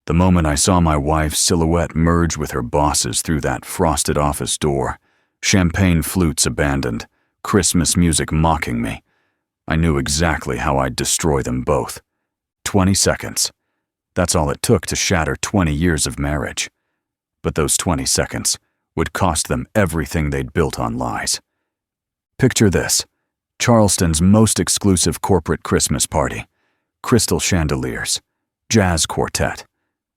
The moment I saw my wife's silhouette merge with her boss's through that frosted office door, champagne flutes abandoned, Christmas music mocking me, I knew exactly how I'd destroy them both. 20 seconds. That's all it took to shatter 20 years of marriage. But those 20 seconds would cost them everything they'd built on lies. Picture this: Charleston's most exclusive corporate Christmas party, crystal chandeliers, jazz quartet,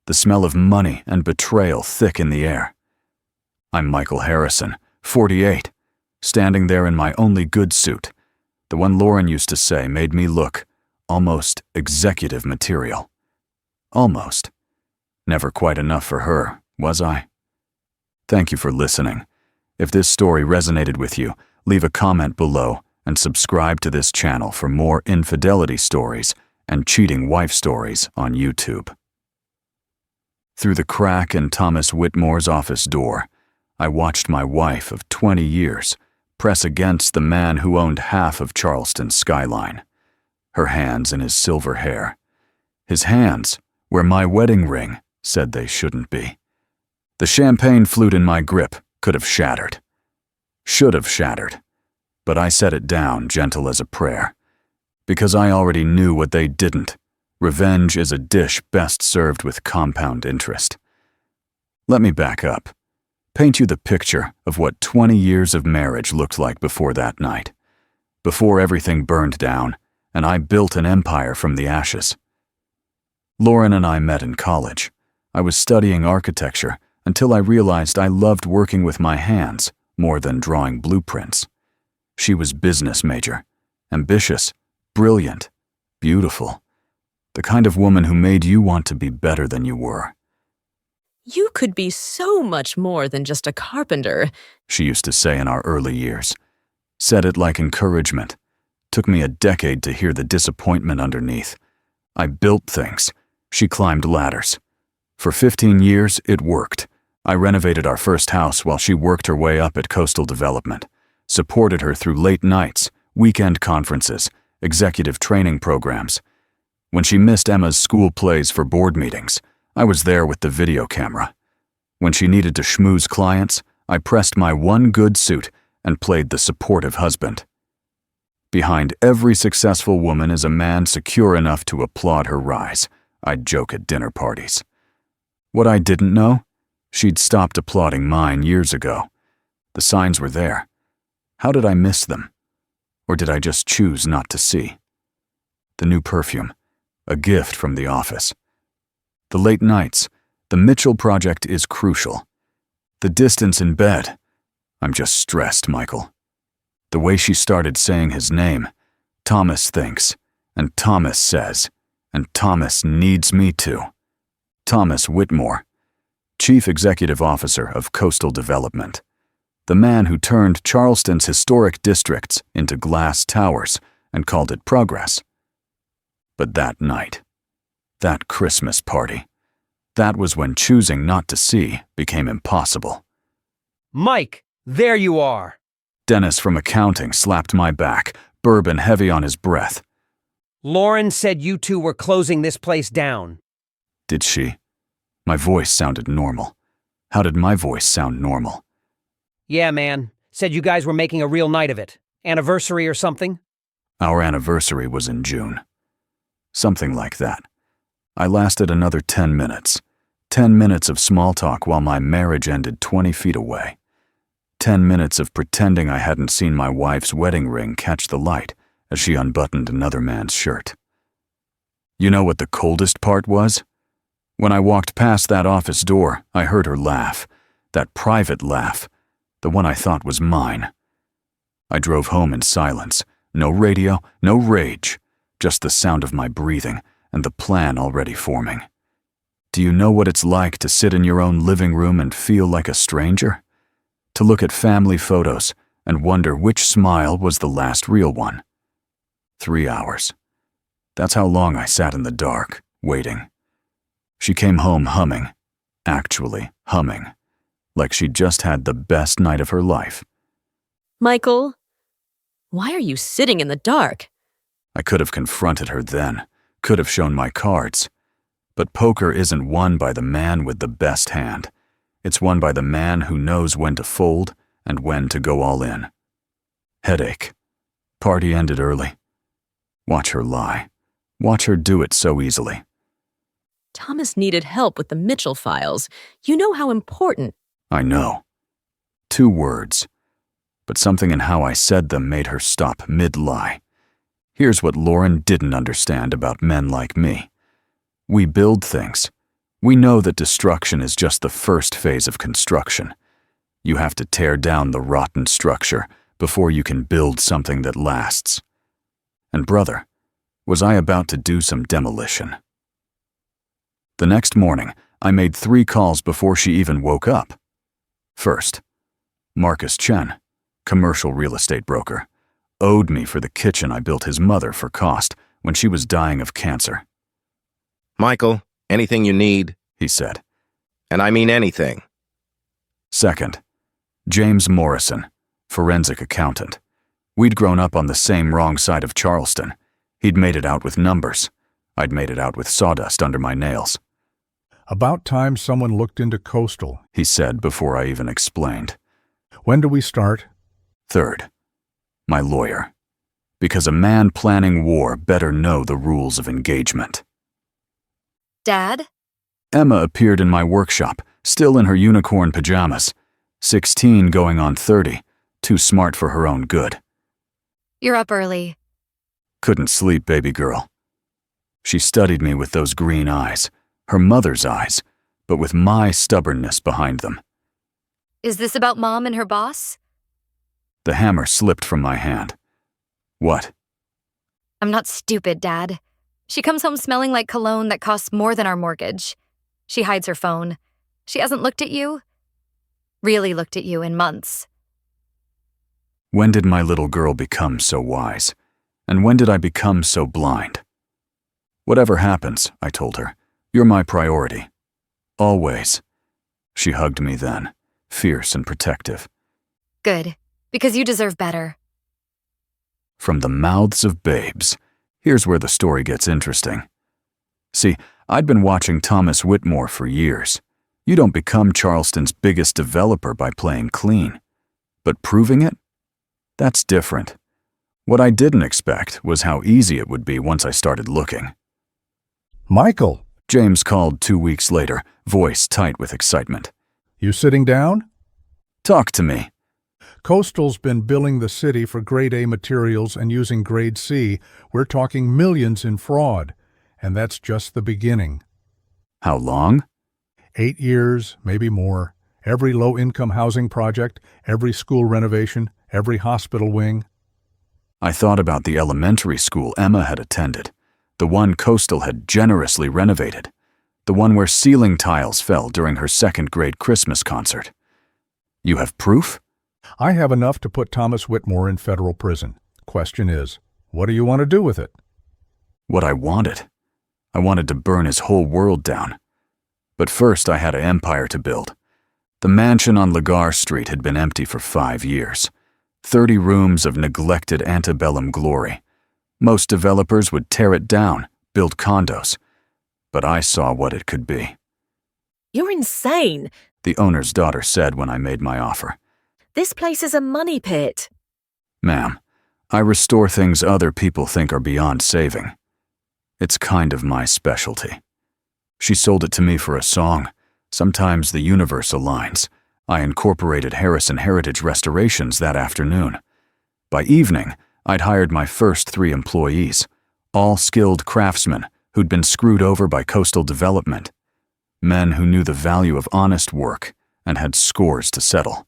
the smell of money and betrayal thick in the air. I'm Michael Harrison, 48, standing there in my only good suit, the one Lauren used to say made me look almost executive material. Almost. Never quite enough for her, was I? Thank you for listening. If this story resonated with you, leave a comment below and subscribe to this channel for more infidelity stories and cheating wife stories on YouTube. Through the crack in Thomas Whitmore's office door, I watched my wife of 20 years press against the man who owned half of Charleston's skyline, her hands in his silver hair, his hands where my wedding ring said they shouldn't be. The champagne flute in my grip could have shattered. Should have shattered. But I set it down gentle as a prayer. Because I already knew what they didn't. Revenge is a dish best served with compound interest. Let me back up. Paint you the picture of what 20 years of marriage looked like before that night. Before everything burned down, and I built an empire from the ashes. Lauren and I met in college. I was studying architecture until I realized I loved working with my hands more than drawing blueprints. She was business major, ambitious, brilliant, beautiful, the kind of woman who made you want to be better than you were. "You could be so much more than just a carpenter," she used to say in our early years. Said it like encouragement. Took me a decade to hear the disappointment underneath. I built things. She climbed ladders. For 15 years, it worked. I renovated our first house while she worked her way up at Coastal Development. Supported her through late nights, weekend conferences, executive training programs. When she missed Emma's school plays for board meetings, I was there with the video camera. When she needed to schmooze clients, I pressed my one good suit and played the supportive husband. Behind every successful woman is a man secure enough to applaud her rise, I'd joke at dinner parties. What I didn't know? She'd stopped applauding mine years ago. The signs were there. How did I miss them? Or did I just choose not to see? The new perfume, a gift from the office. The late nights, the Mitchell project is crucial. The distance in bed, I'm just stressed, Michael. The way she started saying his name, Thomas thinks, and Thomas says, and Thomas needs me to. Thomas Whitmore, Chief Executive Officer of Coastal Development. The man who turned Charleston's historic districts into glass towers and called it progress. But that night, that Christmas party, that was when choosing not to see became impossible. "Mike, there you are!" Dennis from accounting slapped my back, bourbon heavy on his breath. "Lauren said you two were closing this place down." Did she? My voice sounded normal. How did my voice sound normal? "Yeah, man. Said you guys were making a real night of it. Anniversary or something?" Our anniversary was in June. Something like that. I lasted another 10 minutes. 10 minutes of small talk while my marriage ended 20 feet away. 10 minutes of pretending I hadn't seen my wife's wedding ring catch the light as she unbuttoned another man's shirt. You know what the coldest part was? When I walked past that office door, I heard her laugh. That private laugh. The one I thought was mine. I drove home in silence. No radio, no rage. Just the sound of my breathing and the plan already forming. Do you know what it's like to sit in your own living room and feel like a stranger? To look at family photos and wonder which smile was the last real one? 3 hours. That's how long I sat in the dark, waiting. She came home humming, actually humming, like she'd just had the best night of her life. "Michael, why are you sitting in the dark?" I could have confronted her then, could have shown my cards. But poker isn't won by the man with the best hand. It's won by the man who knows when to fold and when to go all in. Headache. Party ended early. Watch her lie. Watch her do it so easily. Thomas needed help with the Mitchell files. You know how important. I know. 2 words. But something in how I said them made her stop mid-lie. Here's what Lauren didn't understand about men like me. We build things. We know that destruction is just the first phase of construction. You have to tear down the rotten structure before you can build something that lasts. And brother, was I about to do some demolition? The next morning, I made 3 calls before she even woke up. First, Marcus Chen, commercial real estate broker, owed me for the kitchen I built his mother for cost when she was dying of cancer. Michael, anything you need, He said. and I mean anything. Second, James Morrison, forensic accountant. We'd grown up on the same wrong side of Charleston. He'd made it out with numbers. I'd made it out with sawdust under my nails. About time someone looked into Coastal. He said before I even explained. When do we start? Third, my lawyer. Because a man planning war better know the rules of engagement. Dad? Emma appeared in my workshop, still in her unicorn pajamas. 16 going on 30, too smart for her own good. You're up early. Couldn't sleep, baby girl. She studied me with those green eyes, her mother's eyes, but with my stubbornness behind them. Is this about Mom and her boss? The hammer slipped from my hand. What? I'm not stupid, Dad. She comes home smelling like cologne that costs more than our mortgage. She hides her phone. She hasn't looked at you. Really looked at you in months. When did my little girl become so wise? And when did I become so blind? Whatever happens, I told her, you're my priority. Always. She hugged me then, fierce and protective. Good, because you deserve better. From the mouths of babes, here's where the story gets interesting. See, I'd been watching Thomas Whitmore for years. You don't become Charleston's biggest developer by playing clean. But proving it? That's different. What I didn't expect was how easy it would be once I started looking. Michael, James called 2 weeks later, voice tight with excitement. you sitting down? Talk to me. Coastal's been billing the city for grade A materials and using grade C. We're talking millions in fraud. And that's just the beginning. How long? 8 years, maybe more. Every low-income housing project, every school renovation, every hospital wing. I thought about the elementary school Emma had attended, the one Coastal had generously renovated, the one where ceiling tiles fell during her 2nd grade Christmas concert. You have proof? I have enough to put Thomas Whitmore in federal prison. Question is, what do you want to do with it? What I wanted. I wanted to burn his whole world down. But first I had an empire to build. The mansion on Lagar Street had been empty for 5 years. 30 rooms of neglected antebellum glory. Most developers would tear it down, build condos. But I saw what it could be. You're insane. The owner's daughter said when I made my offer. This place is a money pit. Ma'am, I restore things other people think are beyond saving. It's kind of my specialty. She sold it to me for a song. Sometimes the universe aligns. I incorporated Harrison Heritage Restorations that afternoon. By evening, I'd hired my first 3 employees, all skilled craftsmen who'd been screwed over by Coastal Development. Men who knew the value of honest work and had scores to settle.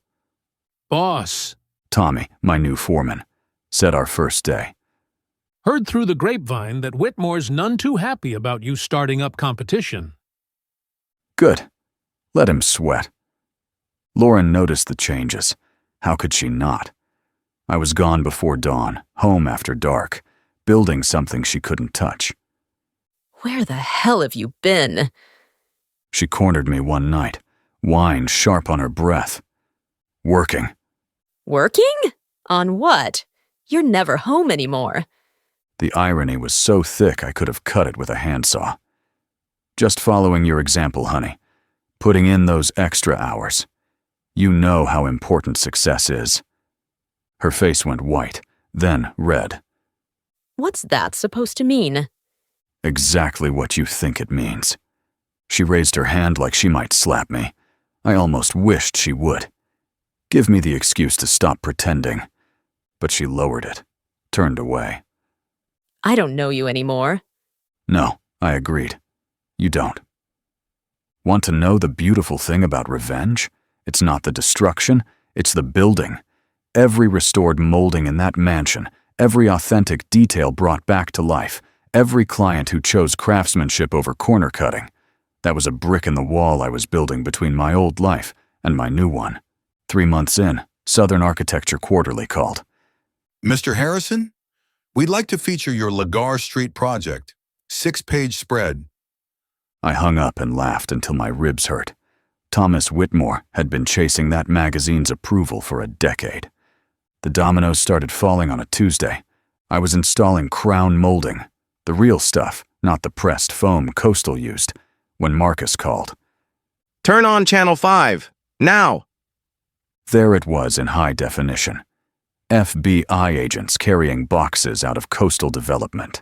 Boss, Tommy, my new foreman, said our first day. heard through the grapevine that Whitmore's none too happy about you starting up competition. Good. Let him sweat. Lauren noticed the changes. How could she not? I was gone before dawn, home after dark, building something she couldn't touch. Where the hell have you been? She cornered me one night, wine sharp on her breath. Working. Working? On what? You're never home anymore. The irony was so thick I could have cut it with a handsaw. Just following your example, honey. Putting in those extra hours. You know how important success is." Her face went white, then red. What's that supposed to mean? Exactly what you think it means. She raised her hand like she might slap me. I almost wished she would. Give me the excuse to stop pretending. But she lowered it, turned away. I don't know you anymore. No, I agreed. You don't. Want to know the beautiful thing about revenge? It's not the destruction, it's the building. Every restored molding in that mansion, every authentic detail brought back to life, every client who chose craftsmanship over corner cutting. That was a brick in the wall I was building between my old life and my new one. 3 months in, Southern Architecture Quarterly called. "Mr. Harrison, we'd like to feature your Lagar Street project. 6-page spread." I hung up and laughed until my ribs hurt. Thomas Whitmore had been chasing that magazine's approval for a decade. The dominoes started falling on a Tuesday. I was installing crown molding, the real stuff, not the pressed foam Coastal used, when Marcus called. Turn on Channel 5, now! There it was in high definition. FBI agents carrying boxes out of Coastal Development.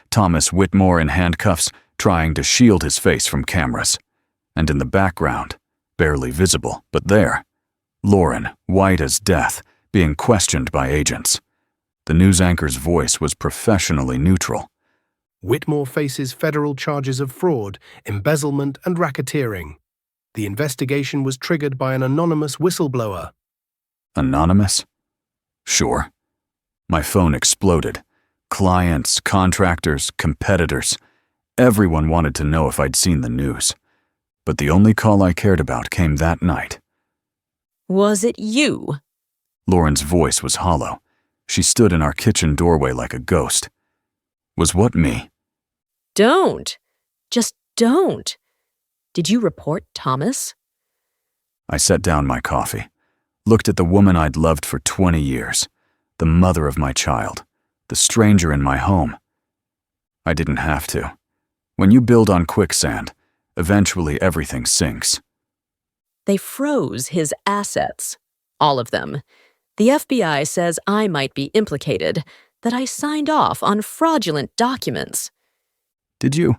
Thomas Whitmore in handcuffs, trying to shield his face from cameras. And in the background, barely visible, but there, Lauren, white as death, being questioned by agents. The news anchor's voice was professionally neutral. "Whitmore faces federal charges of fraud, embezzlement, and racketeering. The investigation was triggered by an anonymous whistleblower." Anonymous? Sure. My phone exploded. Clients, contractors, competitors. Everyone wanted to know if I'd seen the news. But the only call I cared about came that night. Was it you? Lauren's voice was hollow. She stood in our kitchen doorway like a ghost. Was what me? Don't. Just don't. Did you report Thomas? I set down my coffee, looked at the woman I'd loved for 20 years, the mother of my child, the stranger in my home. I didn't have to. When you build on quicksand, eventually everything sinks. They froze his assets. All of them. The FBI says I might be implicated, that I signed off on fraudulent documents. Did you?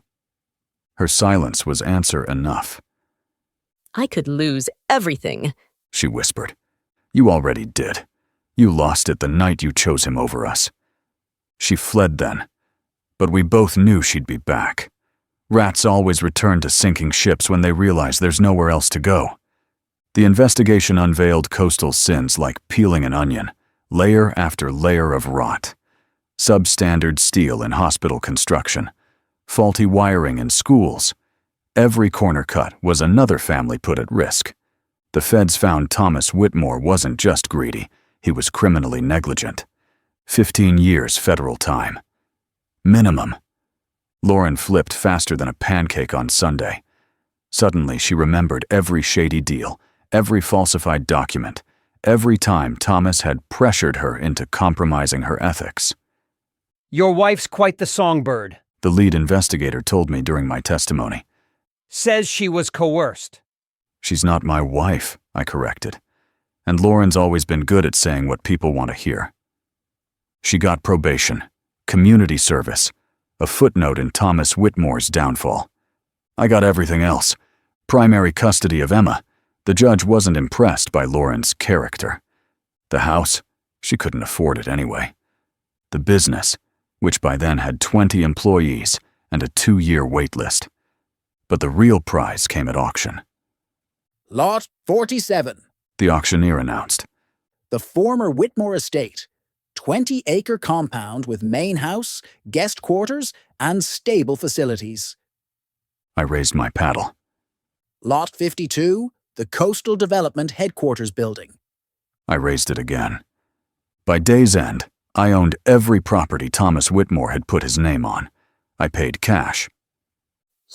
Her silence was answer enough. I could lose everything, she whispered. You already did. You lost it the night you chose him over us. She fled then, but we both knew she'd be back. Rats always return to sinking ships when they realize there's nowhere else to go. The investigation unveiled Coastal's sins like peeling an onion, layer after layer of rot. Substandard steel in hospital construction, faulty wiring in schools. Every corner cut was another family put at risk. The feds found Thomas Whitmore wasn't just greedy, he was criminally negligent. 15 years federal time. Minimum. Lauren flipped faster than a pancake on Sunday. Suddenly she remembered every shady deal, every falsified document, every time Thomas had pressured her into compromising her ethics. Your wife's quite the songbird, The lead investigator told me during my testimony. Says she was coerced. She's not my wife, I corrected. And Lauren's always been good at saying what people want to hear. She got probation, community service, a footnote in Thomas Whitmore's downfall. I got everything else. Primary custody of Emma. The judge wasn't impressed by Lauren's character. The house, she couldn't afford it anyway. The business, which by then had 20 employees and a 2-year wait list. But the real prize came at auction. Lot 47, The auctioneer announced. the former Whitmore estate. 20-acre compound with main house, guest quarters, and stable facilities. I raised my paddle. Lot 52, the Coastal Development Headquarters Building. I raised it again. By day's end, I owned every property Thomas Whitmore had put his name on. I paid cash.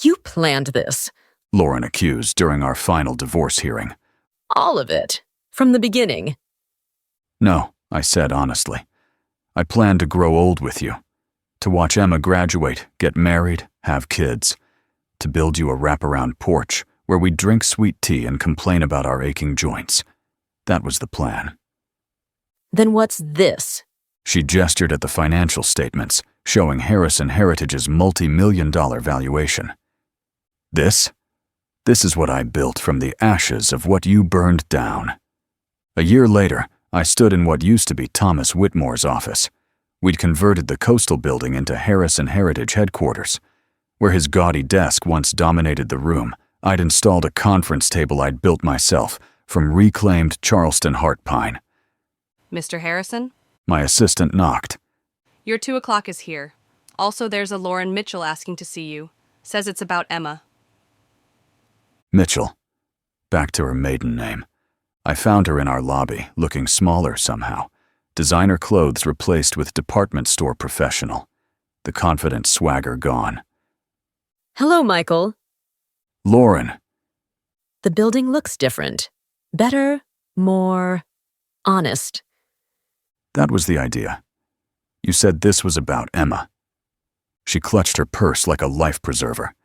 You planned this. Lauren accused during our final divorce hearing. All of it. From the beginning. No, I said honestly. I planned to grow old with you. To watch Emma graduate, get married, have kids. to build you a wraparound porch where we'd drink sweet tea and complain about our aching joints. That was the plan. Then what's this? She gestured at the financial statements, showing Harrison Heritage's multi-million-dollar valuation. This is what I built from the ashes of what you burned down. A year later, I stood in what used to be Thomas Whitmore's office. We'd converted the coastal building into Harrison Heritage headquarters. Where his gaudy desk once dominated the room, I'd installed a conference table I'd built myself from reclaimed Charleston heart pine. Mr. Harrison? My assistant knocked. Your 2 o'clock is here. Also, there's a Lauren Mitchell asking to see you. Says it's about Emma. Mitchell. Back to her maiden name. I found her in our lobby, looking smaller somehow. Designer clothes replaced with department store professional. The confident swagger gone. Hello, Michael. Lauren. The building looks different. Better, more honest. That was the idea. You said this was about Emma. She clutched her purse like a life preserver.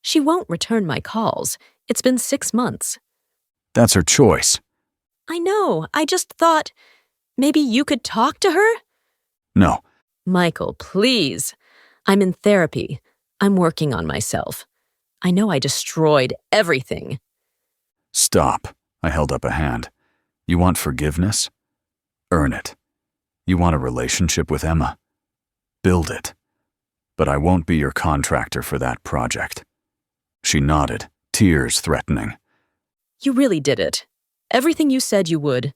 She won't return my calls. It's been 6 months. That's her choice. I know. I just thought maybe you could talk to her? No. Michael, please. I'm in therapy. I'm working on myself. I know I destroyed everything. Stop. I held up a hand. You want forgiveness? Earn it. You want a relationship with Emma? Build it. But I won't be your contractor for that project. She nodded, tears threatening. You really did it. Everything you said you would.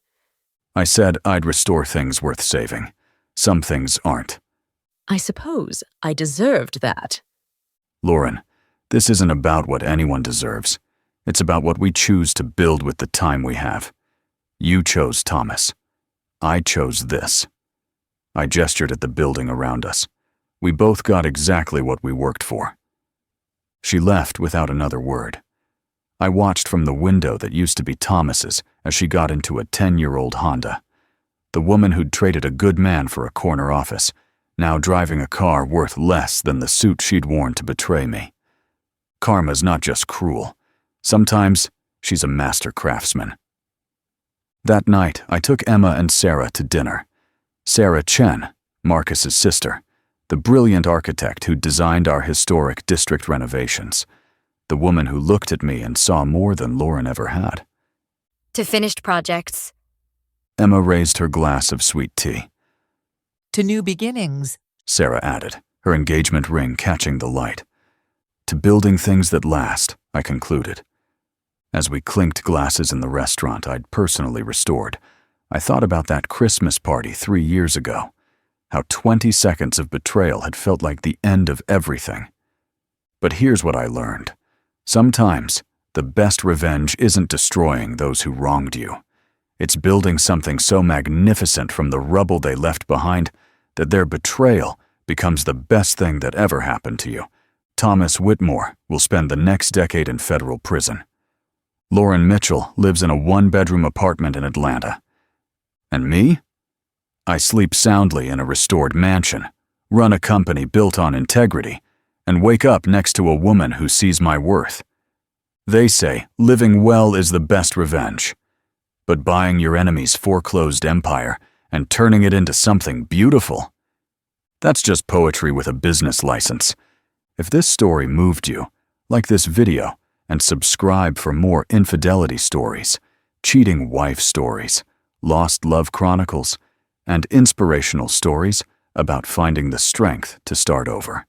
I said I'd restore things worth saving. Some things aren't. I suppose I deserved that. Lauren, this isn't about what anyone deserves. It's about what we choose to build with the time we have. You chose Thomas. I chose this. I gestured at the building around us. We both got exactly what we worked for. She left without another word. I watched from the window that used to be Thomas's as she got into a 10-year-old Honda. The woman who'd traded a good man for a corner office, now driving a car worth less than the suit she'd worn to betray me. Karma's not just cruel. Sometimes she's a master craftsman. That night, I took Emma and Sarah to dinner. Sarah Chen, Marcus's sister, the brilliant architect who designed our historic district renovations, the woman who looked at me and saw more than Lauren ever had. To finished projects. Emma raised her glass of sweet tea. To new beginnings, Sarah added, her engagement ring catching the light. To building things that last, I concluded. As we clinked glasses in the restaurant I'd personally restored, I thought about that Christmas party 3 years ago, how 20 seconds of betrayal had felt like the end of everything. But here's what I learned. Sometimes, the best revenge isn't destroying those who wronged you. It's building something so magnificent from the rubble they left behind that their betrayal becomes the best thing that ever happened to you. Thomas Whitmore will spend the next decade in federal prison. Lauren Mitchell lives in a 1-bedroom apartment in Atlanta. And me? I sleep soundly in a restored mansion, run a company built on integrity, and wake up next to a woman who sees my worth. They say living well is the best revenge. But buying your enemy's foreclosed empire and turning it into something beautiful, that's just poetry with a business license. If this story moved you, like this video and subscribe for more infidelity stories, cheating wife stories, lost love chronicles, and inspirational stories about finding the strength to start over.